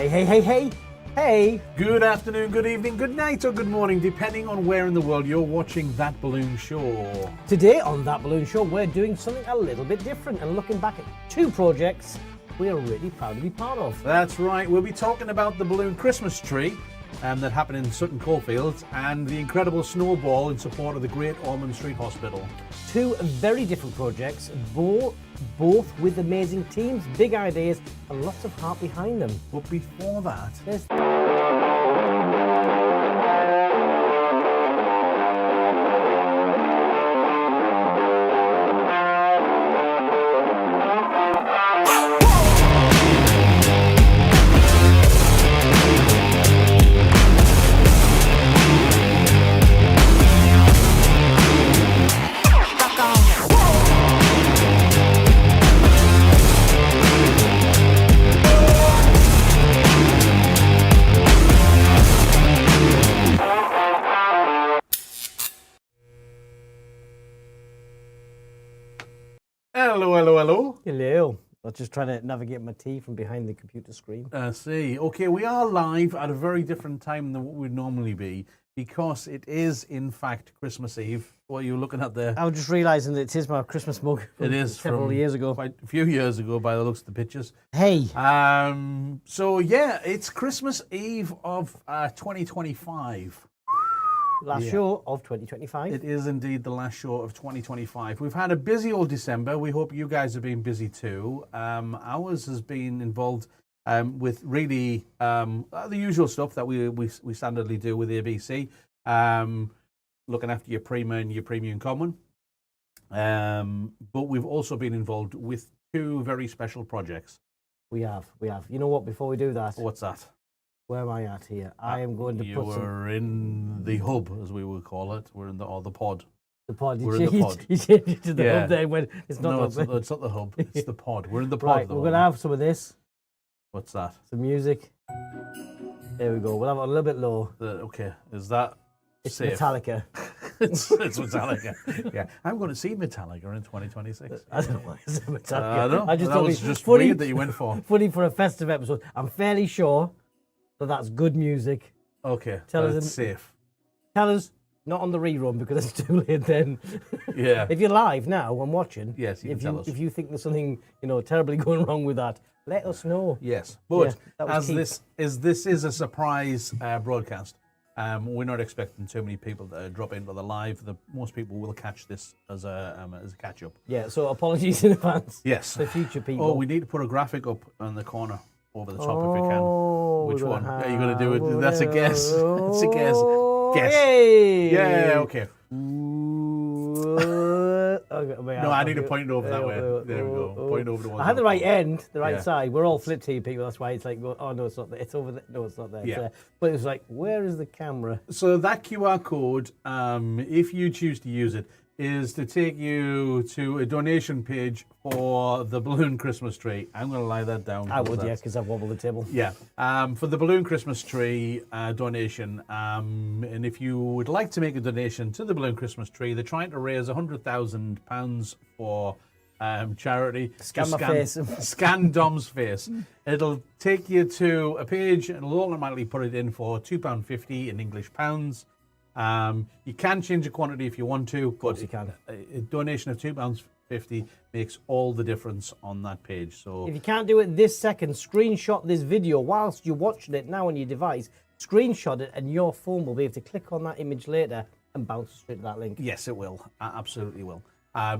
Hey! Good afternoon, good evening, good night, or good morning, depending on where in the world you're watching That Balloon Show. Today on That Balloon Show, we're doing something a little bit different and looking back at two projects we are really proud to be part of. That's right, we'll be talking about the balloon Christmas tree that happened in Sutton Coldfields and the incredible snowball in support of the Great Ormond Street Hospital. Two very different projects, both with amazing teams, big ideas, and lots of heart behind them. But before that, There's Hello. Hello. I was just trying to navigate my tea from behind the computer screen. I see. Okay, we are live at a very different time than what we'd normally be because it is, in fact, Christmas Eve. What are you looking at there? I was just realising that it is my Christmas mug from It is several years ago. Quite a few years ago by the looks of the pictures. Hey! So yeah, it's Christmas Eve of 2025. Last show of 2025. It is indeed the last show of 2025. We've had a busy old December. We hope you guys have been busy too. Ours has been involved with really the usual stuff that we standardly do with ABC. Looking after your Prima and your Premium Common. But we've also been involved with two very special projects. We have. You know what, before we do that, What's that? where am I at here? I am going to You put were in the hub, as we would call it. We're in the pod. the pod. We're in the pod. You changed it to the Yeah. hub there when it's not No, the hub. it's not the hub. It's the pod. We're in the pod. Right, at the we're going to moment. have some of this, What's that? some music. There we go. We'll have it a little bit low. Okay, is that It's safe? Metallica. it's Metallica. Yeah, I'm going to see Metallica in 2026. I don't know why it's Metallica. No, I just that thought was it just funny, weird that you went for. funny for a festive episode. I'm fairly sure that that's good music. Okay, Tell us it's in- safe. Tell us, not on the rerun because it's too late then. Yeah. If you're live now and watching, Yes, you can tell us. if you think there's something terribly going wrong with that, let us know. Yes, but that was as this is a surprise broadcast, we're not expecting too many people to drop in for the live. Most people will catch this as a catch up. Yeah, so apologies in advance. Yes. For future people. Oh, we need to put a graphic up on the corner over the top if we can. Which we're one? gonna Yeah, you're going to do it. have- That's a guess. That's a guess. Guess. Hey! Yeah, okay. Okay, No, I need to point it over that way. There we go. Point over the one. I had the right end, the right Yeah. side. We're all flip TV people. That's why it's like, oh no, it's not there. It's over there. No, it's not there. It's Yeah. there. But it was like, where is the camera? So that QR code, if you choose to use it, is to take you to a donation page for the balloon Christmas tree. I'm going to lie that down. I would, That's- yeah, because I've wobbled the table. Yeah, for the balloon Christmas tree donation, and if you would like to make a donation to the balloon Christmas tree, they're trying to raise £100,000 for charity. Scan my face. Scan Dom's face. It'll take you to a page, and it'll automatically put it in for £2.50 in English pounds. You can change the quantity if you want to, but you can. a donation of £2.50 makes all the difference on that page. So If you can't do it this second, screenshot this video whilst you're watching it now on your device. Screenshot it, and your phone will be able to click on that image later and bounce straight to that link. yes, it will. Absolutely will.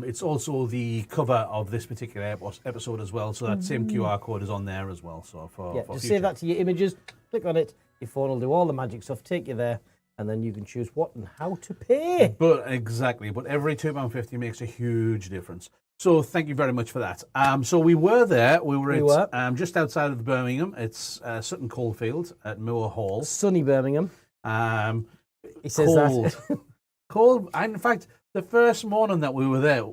It's also the cover of this particular episode as well, so that same QR code is on there as well. So for Yeah, for just future. save that to your images, click on it, your phone will do all the magic stuff, take you there, and then you can choose what and how to pay. But every £2.50 makes a huge difference. So thank you very much for that. So we were there. We were just outside of Birmingham. It's Sutton Coldfield at Moor Hall. Sunny Birmingham. He says Cold. that. Cold. And in fact, the first morning that we were there,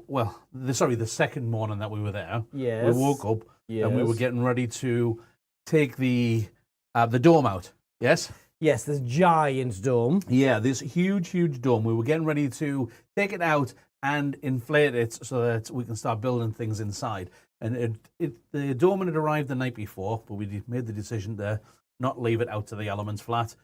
the second morning that we were there, Yes. we woke up and we were Yes. getting ready to take the dome out. Yes? Yes, this giant dome. Yeah, this huge dome. We were getting ready to take it out and inflate it so that we can start building things inside. And the dome had arrived the night before, but we made the decision to not leave it out to the elements flat.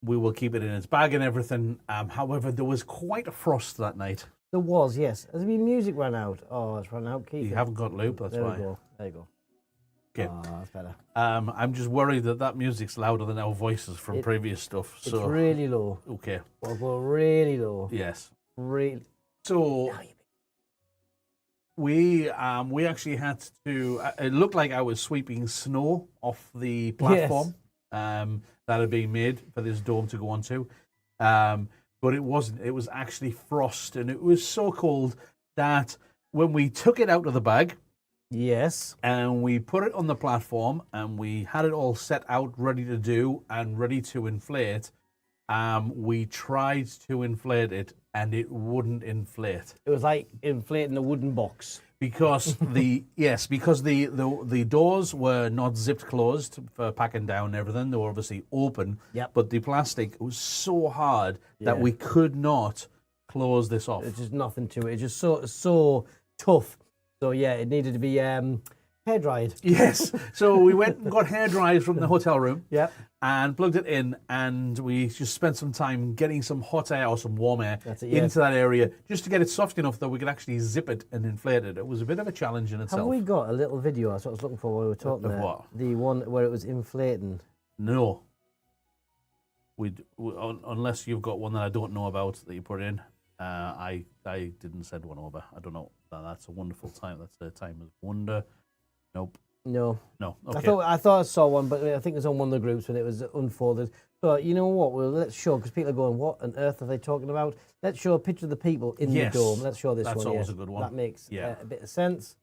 We will keep it in its bag and everything. However, there was quite a frost that night. There was, yes. Has the music run out? Oh, it's run out. Keith. You haven't got loop, that's there why. We go. There you go. Okay. Oh, that's better. I'm just worried that music's louder than our voices from previous stuff. It's really low. Okay. We'll go really low. Yes. Really. So we actually had to. It looked like I was sweeping snow off the platform that had been made for this dome to go onto, but it wasn't. It was actually frost, and it was so cold that when we took it out of the bag. Yes. And we put it on the platform and we had it all set out, ready to do and ready to inflate. We tried to inflate it and it wouldn't inflate. It was like inflating a wooden box. Because the doors were not zipped closed for packing down and everything. They were obviously open. Yep. But the plastic was so hard that we could not close this off. There's just nothing to it. It's just so tough. So yeah, it needed to be hair dried. Yes. So we went and got hair dryers from the hotel room. Yep. And plugged it in, and we just spent some time getting some hot air or some warm air into that area just to get it soft enough that we could actually zip it and inflate it. It was a bit of a challenge in itself. Have we got a little video? That's what I was looking for while we were talking of there. what? The one where it was inflating. No. Unless you've got one that I don't know about that you put in. I didn't send one over. I don't know. That's a wonderful time. That's a time of wonder. Nope. No. Okay. I thought I saw one, but I think it was on one of the groups when it was unfolded. So you know what? Well, let's show, because people are going, "What on earth are they talking about?" Let's show a picture of the people in the dome. Let's show this one. That's always a good one. That makes a bit of sense.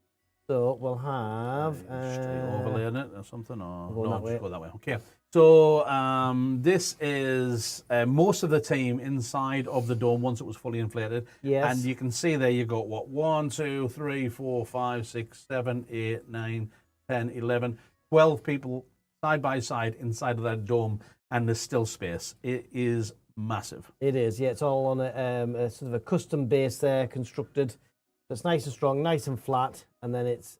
So we'll have overlay on it or something, or just go that way. Okay. So this is most of the team inside of the dome once it was fully inflated. Yes. And you can see there you got 1, 2, 3, 4, 5, 6, 7, 8, 9, 10, 11, 12 people side by side inside of that dome, and there's still space. It is massive. It is, yeah. It's all on a sort of a custom base there, constructed. So it's nice and strong, nice and flat, and then it's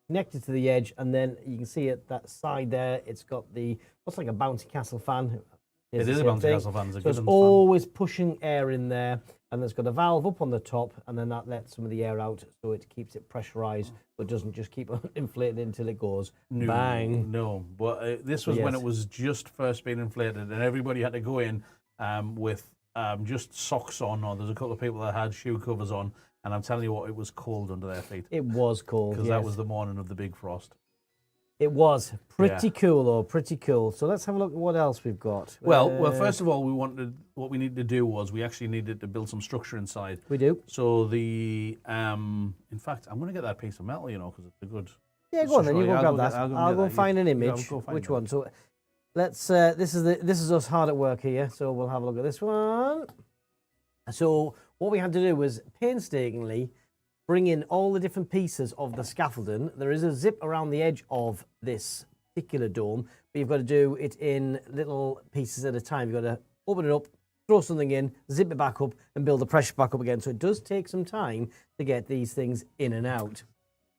connected to the edge, and then you can see at that side there, it's got the, what's like a bouncy castle fan. It is a bouncy castle fan. So it's always pushing air in there, and there's got a valve up on the top, and then that lets some of the air out, so it keeps it pressurized, but doesn't just keep inflating until it goes bang. No, but this was when it was just first being inflated, and everybody had to go in with just socks on, or there's a couple of people that had shoe covers on, and I'm telling you what, it was cold under their feet. It was cold, because that was the morning of the big frost. It was pretty cool, though, pretty cool. So let's have a look at what else we've got. Well, first of all, what we needed to do was we actually needed to build some structure inside. We do. So in fact, I'm going to get that piece of metal, because it's a good. Yeah, go on then. You go grab that. I'll go find an image. Which one? So let's. This is us hard at work here. So we'll have a look at this one. So what we had to do was painstakingly bring in all the different pieces of the scaffolding. There is a zip around the edge of this particular dome, but you've got to do it in little pieces at a time. You've got to open it up, throw something in, zip it back up, and build the pressure back up again. So it does take some time to get these things in and out.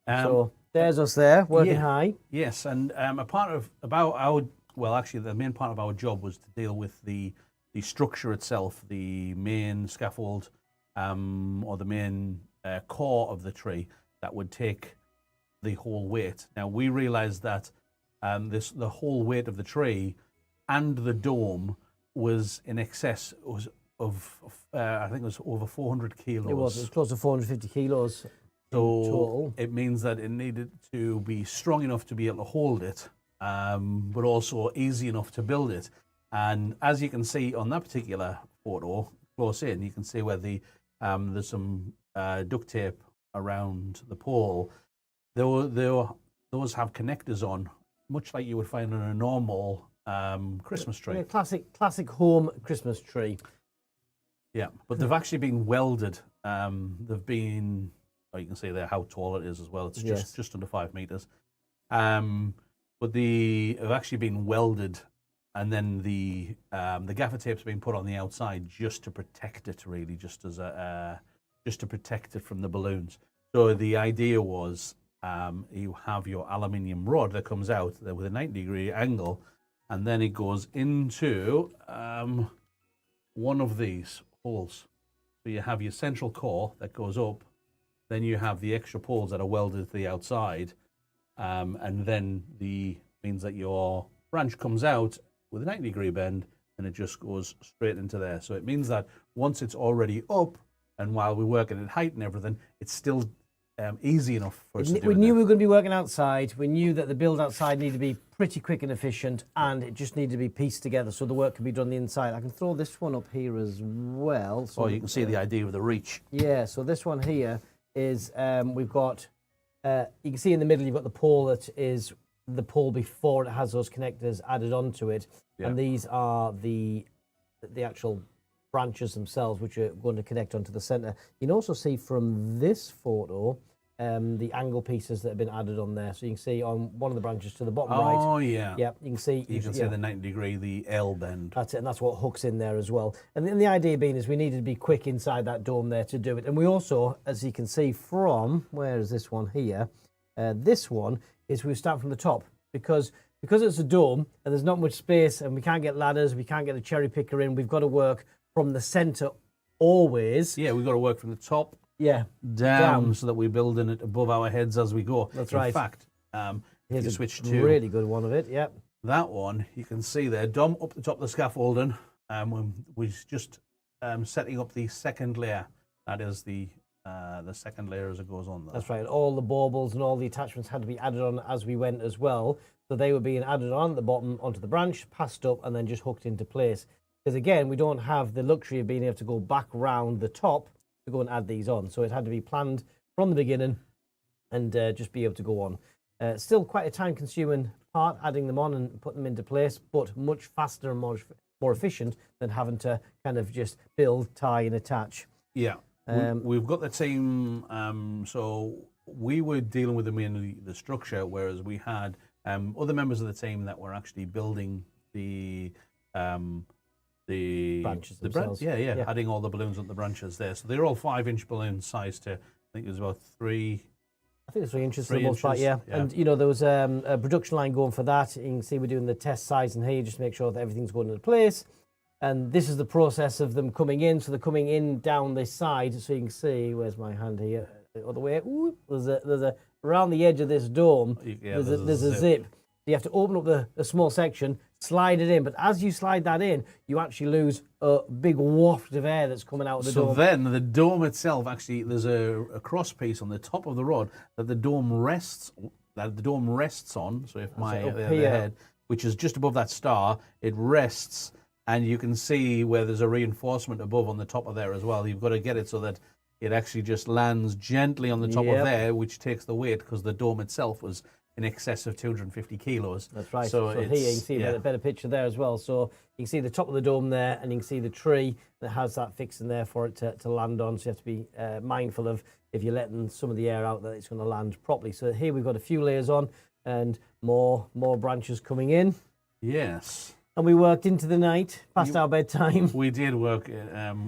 So there's us there, working high. Yes, and the main part of our job was to deal with the structure itself, the main scaffold, or the main core of the tree that would take the whole weight. Now we realized that the whole weight of the tree and the dome was in excess of I think it was over 400 kilos. It was close to 450 kilos. So it means that it needed to be strong enough to be able to hold it, but also easy enough to build it. And as you can see on that particular photo, close in, you can see where there's some duct tape around the pole. Those have connectors on, much like you would find on a normal Christmas tree. Yeah, classic home Christmas tree. Yeah, but they've actually been welded. They've been, you can see there how tall it is as well. It's just under 5 meters. But they've actually been welded, and then the gaffer tape's been put on the outside just to protect it, really, just to protect it from the balloons. So the idea was you have your aluminium rod that comes out there with a 90-degree angle, and then it goes into one of these holes. So you have your central core that goes up, then you have the extra poles that are welded to the outside, and then means that your branch comes out with a 90-degree bend, and it just goes straight into there. So it means that once it's already up, and while we're working at height and everything, it's still easy enough for us to do. We knew we were going to be working outside. We knew that the build outside needed to be pretty quick and efficient, and it just needed to be pieced together so the work could be done on the inside. I can throw this one up here as well. So you can see the idea of the reach. Yeah, so this one here is, we've got, you can see in the middle you've got the pole that is the pole before it has those connectors added onto it. Yeah. And these are the actual branches themselves, which are going to connect onto the center. You can also see from this photo the angle pieces that have been added on there. So you can see on one of the branches to the bottom right. Oh, yeah. Yeah, you can see. You can see the 90-degree, the L bend. That's it, and that's what hooks in there as well. And then the idea being is we needed to be quick inside that dome there to do it. And we also, as you can see from, where is this one here? This one is we start from the top because it's a dome and there's not much space and we can't get ladders, we can't get a cherry picker in. We've got to work from the center always. Yeah, we've got to work from the top down so that we're building it above our heads as we go. That's right. In fact, here's you a switch to really good one of it. Yep. That one, you can see there, dome up the top of the scaffolding. We're just setting up the second layer. That is the second layer as it goes on there. That's right. All the baubles and all the attachments had to be added on as we went as well. So they were being added on at the bottom onto the branch, passed up, and then just hooked into place. Because again, we don't have the luxury of being able to go back round the top to go and add these on. So it had to be planned from the beginning and just be able to go on. Still quite a time-consuming part, adding them on and putting them into place, but much faster and more efficient than having to kind of just build, tie, and attach. Yeah. We've got the team, so we were dealing with mainly the structure, whereas we had other members of the team that were actually building the branches themselves. Yeah, adding all the balloons on the branches there. So they're all 5-inch balloons sized to, I think it was about 3. I think it's 3 inches for the most part, yeah. And, you know, there was a production line going for that. You can see we're doing the test size in here just to make sure that everything's going into place. And this is the process of them coming in. So they're coming in down this side. So you can see, where's my hand here? The other way. Ooh, there's a around the edge of this dome, there's a zip. You have to open up the small section, slide it in. But as you slide that in, you actually lose a big waft of air that's coming out of the dome. So then the dome itself, actually, there's a cross piece on the top of the rod that the dome rests on. So if my the head, which is just above that star, it rests. And you can see where there's a reinforcement above on the top of there as well. You've got to get it so that it actually just lands gently on the top of there, which takes the weight because the dome itself was in excess of 250 kilos. That's right. So here you can see a better picture there as well. So you can see the top of the dome there, and you can see the tree that has that fixing there for it to land on. So you have to be mindful of, if you're letting some of the air out, that it's going to land properly. So here we've got a few layers on and more branches coming in. Yes. And we worked into the night, past our bedtime. We did work.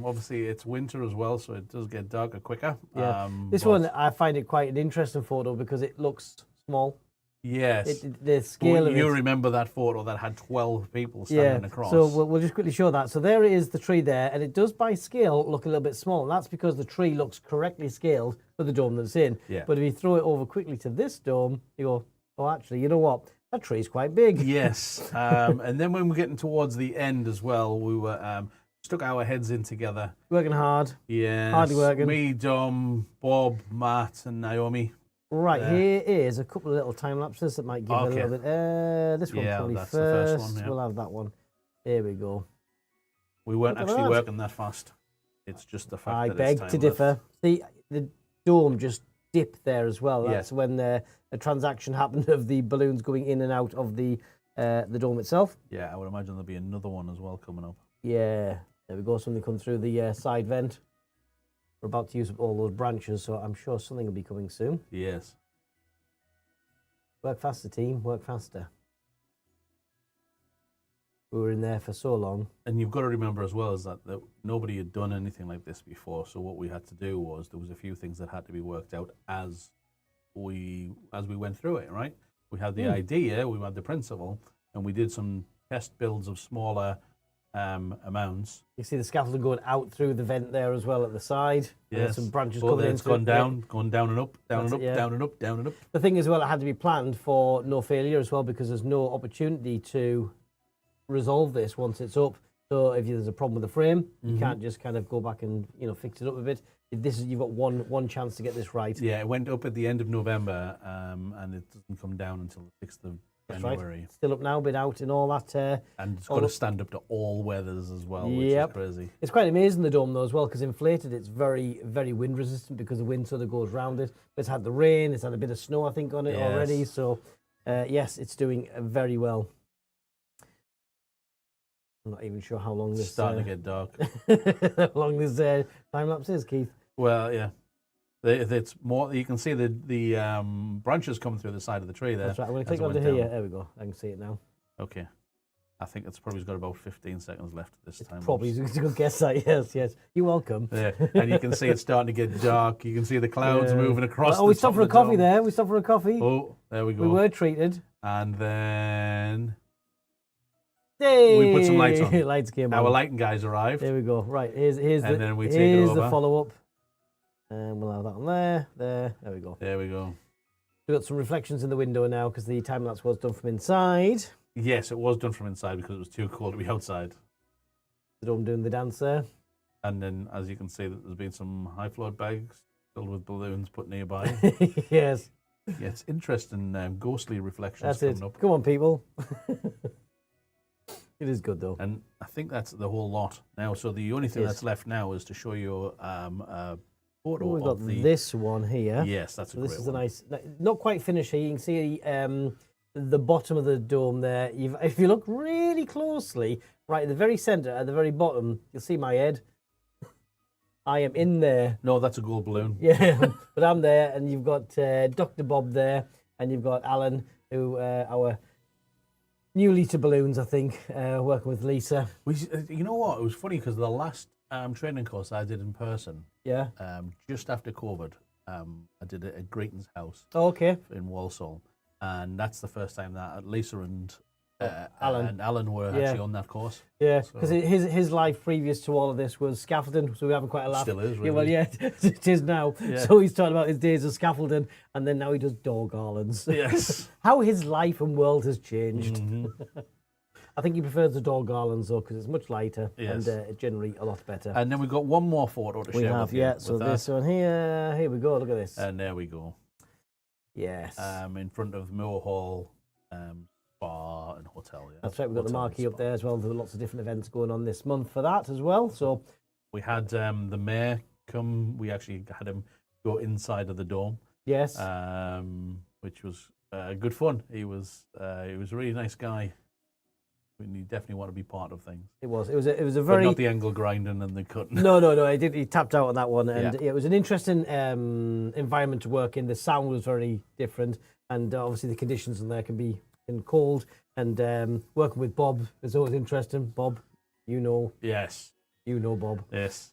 Obviously, it's winter as well, so it does get darker quicker. Yeah. This one, I find it quite an interesting photo because it looks small. Yes. The scale of it. You remember that photo that had 12 people standing across. So we'll just quickly show that. So there is the tree there, and it does by scale look a little bit small. And that's because the tree looks correctly scaled for the dome that's in. Yeah. But if you throw it over quickly to this dome, you go, oh, actually, you know what? That tree's quite big. Yes. And then when we're getting towards the end as well, we were stuck our heads in together. Working hard. Yes. Hardly working. Me, Dom, Bob, Matt, and Naomi. Right, here is a couple of little time lapses that might give a little bit. This one probably that's first. The first one, We'll have that one. Here we go. We weren't actually working that fast. It's just the fact that it's time beg to differ. See, the dome just dipped there as well. That's when a transaction happened of the balloons going in and out of the dome itself. Yeah, I would imagine there'll be another one as well coming up. Yeah, there we go. Something come through the side vent. We're about to use up all those branches, so I'm sure something will be coming soon. Yes. Work faster, team. Work faster. We were in there for so long. And you've got to remember as well is that nobody had done anything like this before. So what we had to do was there was a few things that had to be worked out as as we went through it, right? We had the idea, we had the principle, and we did some test builds of smaller amounts. You see the scaffolding going out through the vent there as well at the side. Yes. Some branches But coming in. it's gone down and up, down and up, down and up, down and up. The thing as well, it had to be planned for no failure as well, because there's no opportunity to resolve this once it's up. So if there's a problem with the frame, you can't just kind of go back and fix it up a bit. You've got one chance to get this right. Yeah, it went up at the end of November, and it doesn't come down until the 6th of January. Right. Still up now, been out and all that. And it's got to stand up to all weathers as well, which is crazy. It's quite amazing, the dome, though, as well, because inflated, it's very, very wind resistant because the wind sort of goes round it. It's had the rain, it's had a bit of snow, I think, on it already. So, yes, it's doing very well. I'm not even sure how long this... It's starting to get dark. how long this time-lapse is, Keith. Well, yeah. It's more. You can see the branches coming through the side of the tree there. That's right. I'm going to click onto here. There we go. I can see it now. Okay. I think it's probably got about 15 seconds left this time. Probably a good guess that. Yes. You're welcome. Yeah, and you can see it's starting to get dark. You can see the clouds moving across. Oh, we stopped for a coffee there. We stopped for a coffee. Oh, there we go. We were treated. And then hey, we put some lights on. Lights came on. Our lighting guys arrived. There we go. Right, here's then we take here's it over. the follow-up. And we'll have that on there. There we go. There we go. We've got some reflections in the window now because the time-lapse was done from inside. Yes, it was done from inside because it was too cold to be outside. The dome doing the dance there. And then, as you can see, there's been some high float bags filled with balloons put nearby. Yes. Yeah, it's interesting ghostly reflections coming up. Come on, people. It is good, though. And I think that's the whole lot now. So the only thing that's left now is to show you a photo we've got of this one here. Yes, that's a great one. This is a nice, not quite finished here. You can see the bottom of the dome there. If you look really closely, right at the very centre, at the very bottom, you'll see my head. I am in there. No, that's a gold balloon. Yeah, but I'm there, and you've got Dr. Bob there, and you've got Alan, who our new Lita balloons, I think, working with Lisa. You know what? It was funny because the last training course I did in person, just after COVID, I did it at Grayton's house. Oh, okay. In Walsall, and that's the first time that Lisa and Alan were actually on that course. Yeah, because his life previous to all of this was scaffolding, so we're having quite a laugh. Still is, really. Yeah, well, yeah, it is now. Yeah. So he's talking about his days of scaffolding, and then now he does door garlands. Yes. How his life and world has changed. Mm-hmm. I think he prefers the door garlands, though, because it's much lighter and generally a lot better. And then we've got one more photo to share with you. So this one here we go, look at this. And there we go. Yes. In front of Moore Hall Bar and Hotel. Yeah. That's right, we've got the marquee up there as well. There are lots of different events going on this month for that as well. So we had the mayor come. We actually had him go inside of the dome. Yes. Which was good fun. He was a really nice guy. You definitely want to be part of things. It was a very... But not the angle grinding and the cutting. No, he tapped out on that one. And it was an interesting environment to work in. The sound was very different. And obviously the conditions in there can be cold. And working with Bob is always interesting. Bob, you know. Yes. You know Bob. Yes,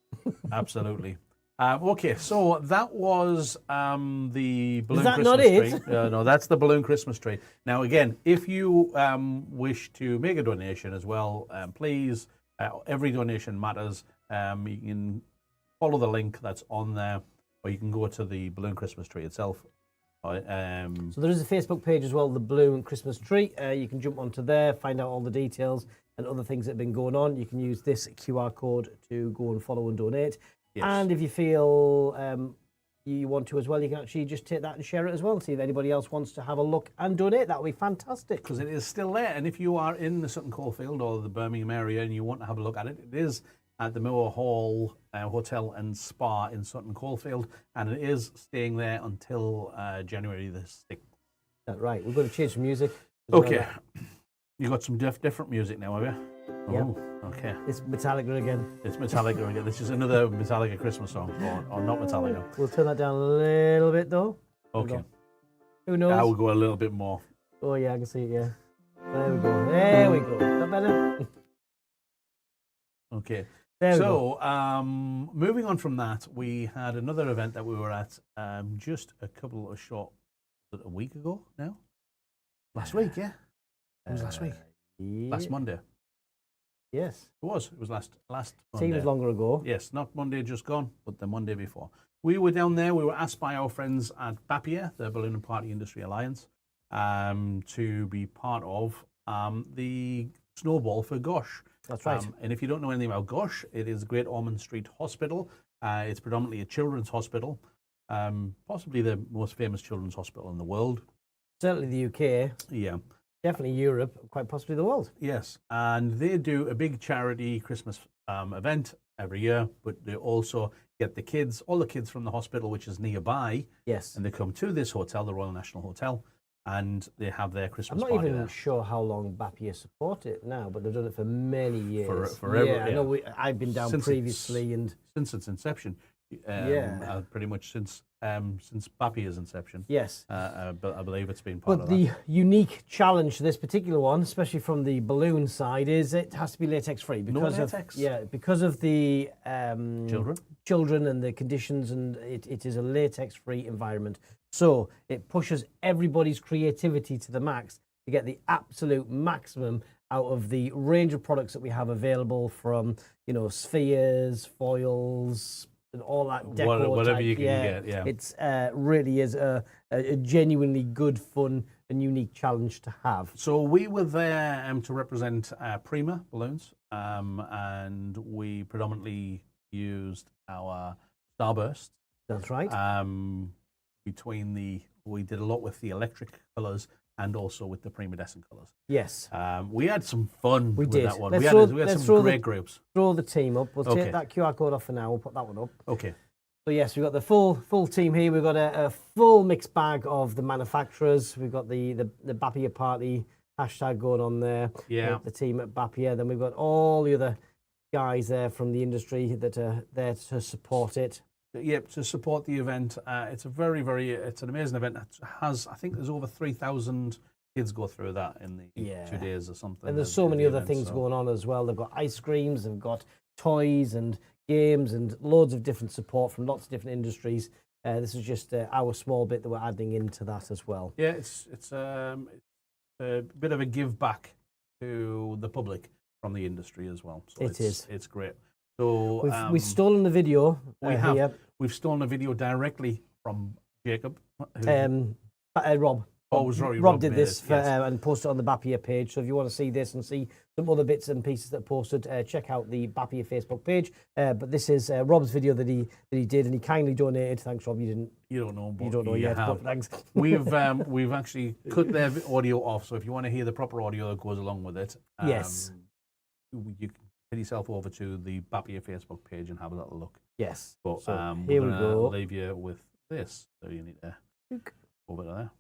absolutely. Okay, so that was the balloon Christmas tree. No, that's the balloon Christmas tree. Now, again, if you wish to make a donation as well, please, every donation matters. You can follow the link that's on there, or you can go to the balloon Christmas tree itself. So there is a Facebook page as well, the Balloon Christmas Tree. You can jump onto there, find out all the details and other things that have been going on. You can use this QR code to go and follow and donate. Yes. And if you feel you want to as well, you can actually just take that and share it as well. See if anybody else wants to have a look and donate. That would be fantastic. Because it is still there. And if you are in the Sutton Coldfield or the Birmingham area and you want to have a look at it, it is at the Moore Hall Hotel and Spa in Sutton Coldfield. And it is staying there until January the 6th. That's right. We're going to change some music. Okay. You got some different music now, have you? Yeah. Oh, okay. It's Metallica again. It's Metallica again. This is another Metallica Christmas song, or not Metallica. We'll turn that down a little bit, though. Okay. Who knows? I will go a little bit more. Oh, yeah, I can see it, yeah. There we go. There we go. Is that better? Okay. So, moving on from that, we had another event that we were at just a couple of short a week ago now? Last week, yeah. It was last week. Yeah. Last Monday. Yes. It was. It was last Monday. Seems longer ago. Yes, not Monday just gone, but the Monday before. We were down there. We were asked by our friends at BAPIA, the Balloon and Party Industry Alliance, to be part of the Snowball for Gosh. That's right. And if you don't know anything about Gosh, it is Great Ormond Street Hospital. It's predominantly a children's hospital, possibly the most famous children's hospital in the world. Certainly the UK. Yeah. Definitely Europe, quite possibly the world. Yes. And they do a big charity Christmas event every year, but they also get the kids, all the kids from the hospital, which is nearby. Yes. And they come to this hotel, the Royal National Hotel, and they have their Christmas I'm not party even there. sure how long BAPIA support it now, but they've done it for many years. Forever, yeah, I know. I've been down previously, and since its inception, pretty much since BAPIA's inception. Yes, but I believe it's been part of that. But the unique challenge to this particular one, especially from the balloon side, is it has to be latex free because because of the children and the conditions, and it is a latex free environment. So it pushes everybody's creativity to the max to get the absolute maximum out of the range of products that we have available, from spheres, foils, and all that decor whatever type. you can get. Yeah, it's really is a genuinely good, fun, and unique challenge to have. So we were there to represent Prima balloons, and we predominantly used our Starburst. That's right. We did a lot with the electric colours and also with the Primadescent colours. Yes. We had some fun with that one. We had some great groups. Throw the team up. We'll take that QR code off for now. We'll put that one up. Okay. So yes, we've got the full team here. We've got a full mixed bag of the manufacturers. We've got the BAPIA party hashtag going on there. Yeah. The team at BAPIA. Then we've got all the other guys there from the industry that are there to support it. Yep, to support the event. It's a it's an amazing event. It has, I think there's over 3,000 kids go through that in the 2 days or something. And there's so many other things going on as well. They've got ice creams, they've got toys and games and loads of different support from lots of different industries. This is just our small bit that we're adding into that as well. Yeah, it's a bit of a give back to the public from the industry as well. So it's great. So we've stolen the video. We've stolen a video directly from Jacob. Rob. Oh, sorry, Rob did this and posted it on the BAPIA page. So if you want to see this and see some other bits and pieces that are posted, check out the BAPIA Facebook page. But this is Rob's video that he did, and he kindly donated. Thanks, Rob. You don't know. You don't know yet. But thanks. We've actually cut their audio off. So if you want to hear the proper audio that goes along with it, yes, you can head yourself over to the BAPIA Facebook page and have a little look. Yes. But so here we go. Leave you with this. So you need to over there.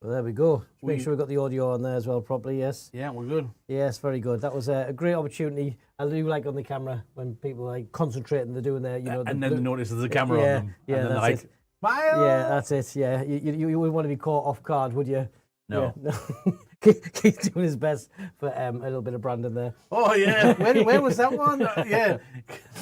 Well, there we go. Make sure we've got the audio on there as well properly, yes. Yeah, we're good. Yes, very good. That was a great opportunity. I do like on the camera when people like concentrate and they're doing their, and then they notice there's a camera on them. Yeah, and then that's like, it. smile! Yeah, that's it. Yeah, you wouldn't want to be caught off guard, would you? No. Yeah, no. Keith's doing his best for a little bit of Brandon there. Oh, yeah. Where was that one? Yeah.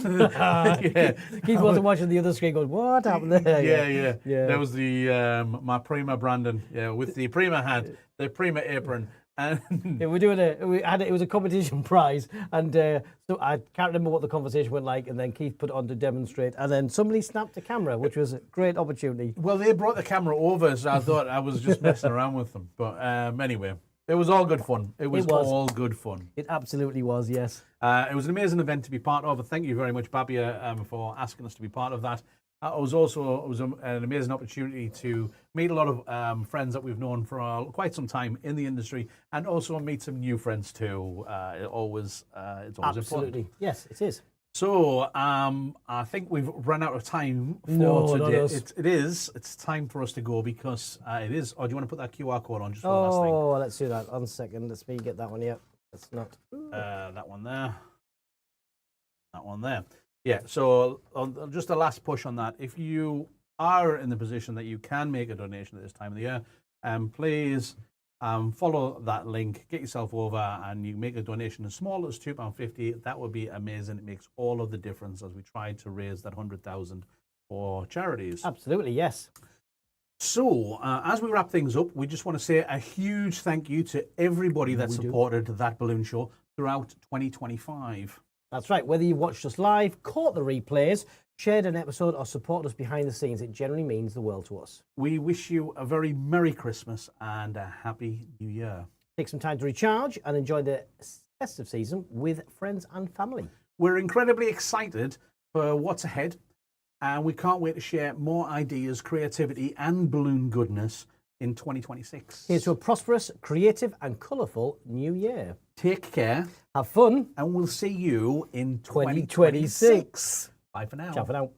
Yeah. Keith wasn't watching the other screen going, what happened there? Yeah. That was the my Prima Brandon. Yeah, with the Prima hat, the Prima apron. And yeah, it was a competition prize, and so I can't remember what the conversation went like, and then Keith put it on to demonstrate, and then somebody snapped the camera, which was a great opportunity. Well, they brought the camera over, so I thought I was just messing around with them. But anyway, it was all good fun. It was all good fun. It absolutely was, yes. It was an amazing event to be part of. Thank you very much, Babia, for asking us to be part of that. It was an amazing opportunity to meet a lot of friends that we've known for quite some time in the industry, and also meet some new friends too. It's always Absolutely, important. Yes, it is. So I think we've run out of time for today. It is. It's time for us to go because it is. Oh, do you want to put that QR code on just for the last thing? Oh, let's do that. 1 second. Let's me get that one. Yeah, that's not. That one there. That one there. Yeah, so just a last push on that. If you are in the position that you can make a donation at this time of the year, please follow that link, get yourself over, and you make a donation as small as £2.50. That would be amazing. It makes all of the difference as we try to raise that 100,000 for charities. Absolutely, yes. So, as we wrap things up, we just want to say a huge thank you to everybody that supported that balloon show throughout 2025. That's right. Whether you watched us live, caught the replays, shared an episode, or supported us behind the scenes, it generally means the world to us. We wish you a very Merry Christmas and a Happy New Year. Take some time to recharge and enjoy the festive season with friends and family. We're incredibly excited for what's ahead, and we can't wait to share more ideas, creativity, and balloon goodness in 2026. Here's to a prosperous, creative, and colourful new year. Take care. Have fun. And we'll see you in 2026. Bye for now. Ciao for now.